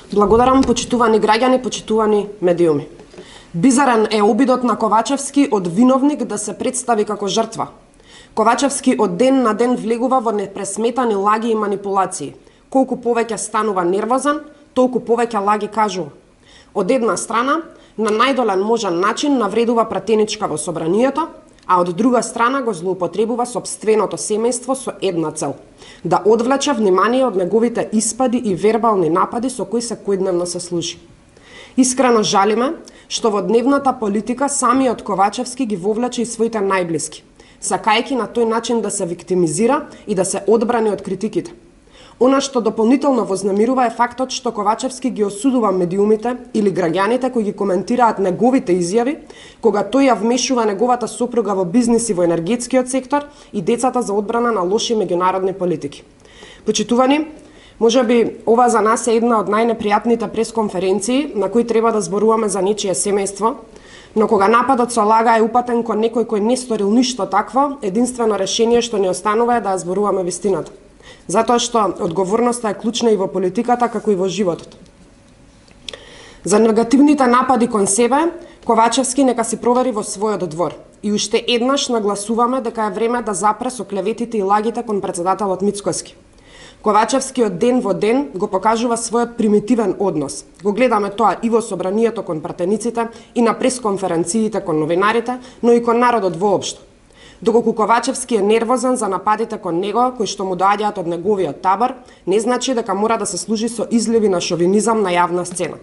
Благодарам, почитувани граѓани, почитувани медиуми. Бизарен е обидот на Ковачевски од виновник да се представи како жртва. Ковачевски од ден на ден влегува во непресметани лаги и манипулации. Колку повеќе станува нервозен, толку повеќе лаги кажува. Од една страна, на најдолен можен начин навредува пратеничка во собранието, а од друга страна го злоупотребува сопственото семејство со една цел – да одвлече внимание од неговите испади и вербални напади со кои секојдневно се служи. Искрено жалиме што во дневната политика самиот Ковачевски ги вовлече и своите најблиски, сакајќи на тој начин да се виктимизира и да се одбрани од критиките. Она што дополнително вознемирува е фактот што Ковачевски ги осудува медиумите или граѓаните кои ги коментираат неговите изјави, кога тој ја вмешува неговата сопруга во бизнис и во енергетскиот сектор и децата за одбрана на лоши меѓународни политики. Почитувани, можеби ова за нас е една од најнепријатните пресконференции на кои треба да зборуваме за нечие семејство, но кога нападот со лага е упатен кон некој кој не сторил ништо такво, единствено решение што ни останува е да ја зборуваме вистината. Затоа што одговорноста е клучна и во политиката, како и во животот. За негативните напади кон себе, Ковачевски нека си провери во својот двор. И уште еднаш нагласуваме дека е време да запре со клеветите и лагите кон претседателот Мицкоски. Ковачевски од ден во ден го покажува својот примитивен однос. Го гледаме тоа и во собранието кон пратениците, и на пресконференциите кон новинарите, но и кон народот воопшто. Доколку Ковачевски е нервозен за нападите кон него, кои што му доаѓаат од неговиот табор, не значи дека мора да се служи со изливи на шовинизам на јавна сцена.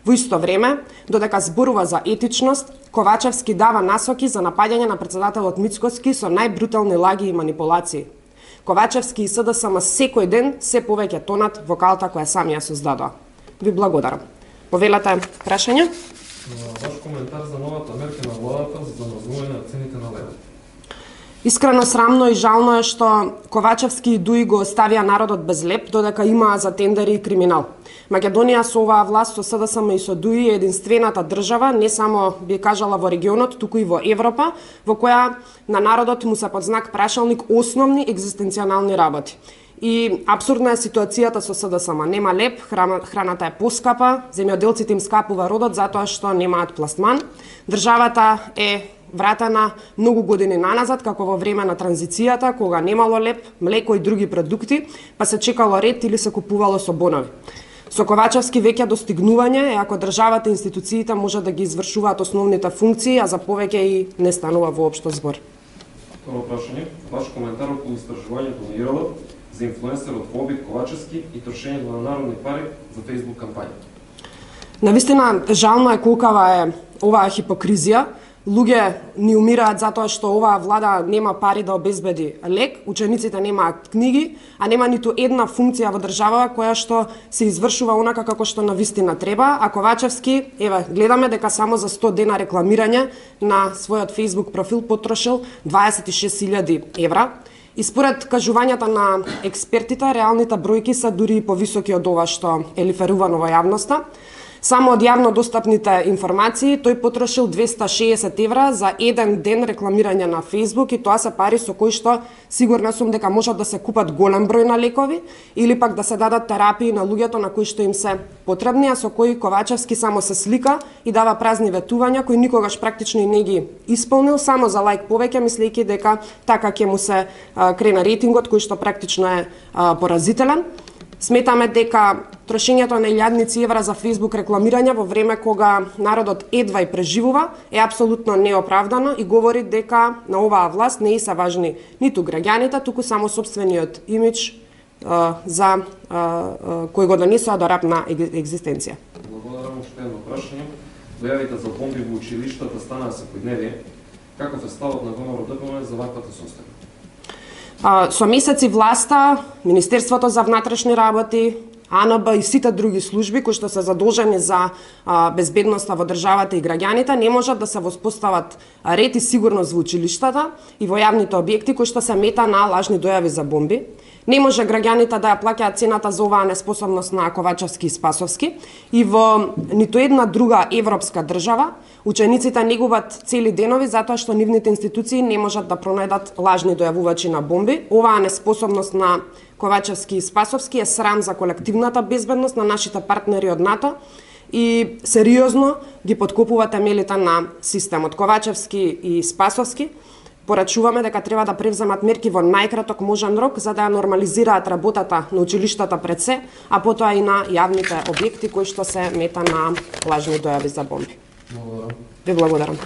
Во исто време, додека зборува за етичност, Ковачевски дава насоки за напаѓање на претседателот Мицкоски со најбрутални лаги и манипулации. Ковачевски и СДСМ секој ден се повеќе тонат во калта која сами ја создадоа. Ви благодарам. Повелете прашања? Ваш коментар за новата мерка на владата за замрзнување на цените на левот. Искрено срамно и жално е што Ковачевски и Дуи го оставија народот без леп, додека имаа за тендери и криминал. Македонија со оваа власт, со СДСМ и со Дуи е единствената држава, не само би кажала во регионот, туку и во Европа, во која на народот му се под знак прашалник основни екзистенцијални работи. И абсурдна е ситуацијата со СДСМ. Нема леп, храната е поскапа, земјоделците им скапува родот затоа што немаат пластман. Државата е вратена многу години наназад, како во време на транзицијата, кога немало леп, млеко и други продукти, па се чекало ред или се купувало со бонови. Со Ковачевски веќе достигнување е ако државата и институциите може да ги извршуваат основните функции, а за повеќе и не станува воопшто збор. Второ прашање, ваш коментар околу истражувањето на ИРЛ за инфлуенсерот Обид Ковачевски и трошењето на народни пари за Facebook кампања. Навистина, жално е колкава е оваа хипокризија. Луѓе ни умираат затоа што оваа влада нема пари да обезбеди лек, учениците немаат книги, а нема ниту една функција во државава која што се извршува онака како што навистина треба, а Ковачевски, еве, гледаме дека само за 100 дена рекламирање на својот Facebook профил потрошил 26.000 евра. И според кажувањата на експертите, реалните бројки се дури и повисоки од ова што е лиферувано во јавноста. Само од јавно достапните информации, тој потрошил 260 евра за еден ден рекламирање на Facebook и тоа се пари со кои што сигурна сум дека можат да се купат голем број на лекови или пак да се дадат терапии на луѓето на кои што им се потребни, а со кои Ковачевски само се слика и дава празни ветувања кои никогаш практично и не ги исполнил, само за лајк повеќе, мислејќи дека така ќе му се крена рейтингот кој што практично е поразителен. Сметаме дека трошењето на илјадници евра за Facebook рекламирање во време кога народот едва и преживува е апсолутно неоправдано и говори дека на оваа власт не се важни ниту граѓаните, туку само сопствениот имидж за кој го донесоа до рап на екзистенција. Благодарам. Уште едно прашање. Дојавите за бомби во училиштата станаа секојдневие. Каков е ставот на ВМРО-ДПМН за ваквата состојба? Со месеци власта, Министерството за внатрешни работи, АНБ и сите други служби кои што се задолжени за безбедноста во државата и граѓаните не можат да се воспостават ред и сигурност во училиштата и во јавните објекти кои што се мета на лажни дојави за бомби. Не може граѓаните да ја плаќаат цената за оваа неспособност на Ковачевски и Спасовски и во ниту една друга европска држава учениците не губат цели денови затоа што нивните институции не можат да пронајдат лажни дојавувачи на бомби. Оваа неспособност на Ковачевски и Спасовски е срам за колективната безбедност на нашите партнери од НАТО и сериозно ги подкупува темелите на системот. Ковачевски и Спасовски порачуваме дека треба да превземат мерки во најкраток можен рок за да ја нормализираат работата на училиштата пред се, а потоа и на јавните објекти кои што се мета на лажни дојави за бомби. Благодарам. Ви благодарам.